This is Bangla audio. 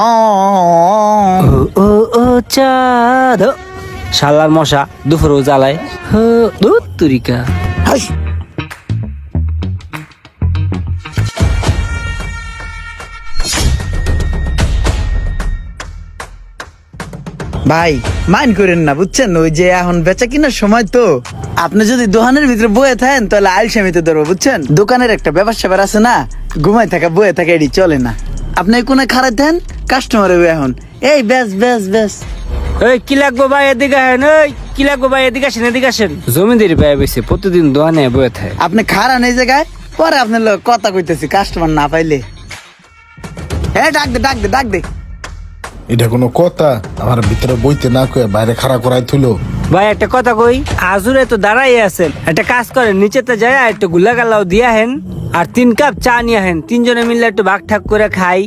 ও ও চাঁদ শালার মশা দুপুরও জ্বালায় দুধ তুরিকা। ভাই মাইন্ড করেন না বুঝছেন, ওই যে এখন বেচা কিনার সময় তো আপনি যদি দোকানের ভিতরে বয়ে থাকেন তাহলে আলসামিতে ধরবো বুঝছেন। দোকানের একটা ব্যাপার স্যাপার আছে না, ঘুমাই থাকা বয়ে থাকা এটি চলে না। আপনি কোনে খারাপ দেন কাস্টমার এখন এই ব্যাস ব্যাস ব্যাস। এই কি লাগবো ভাই এদিকে আসেন, এই কি লাগবো ভাই এদিকে আসেন, এদিকে আসেন। জমিদারি পায় বেশি প্রতিদিন দোকানে বয়ে থাকে। আপনি খারাপ এই জায়গায় পরে আপনার লোক কথা কইতেছি কাস্টমার না পাইলে। হ্যাঁ ডাক দে ডাক দে ডাক দে। এটা কোনো কথা? আমার ভিতরে বইতে না কয়ে বাইরে খাড়া করাই থুলো। ভাই একটা কথা কই, আজুরে তো দাঁড়াই আছেন, একটা কাজ করেন নিচেতে যায় একটু গুলা গালাও দিয়ে আহেন আর 3 কাপ চা নিয়ে আহেন, 3 জনে মিলে একটু ভাগ ঠাক করে খাই।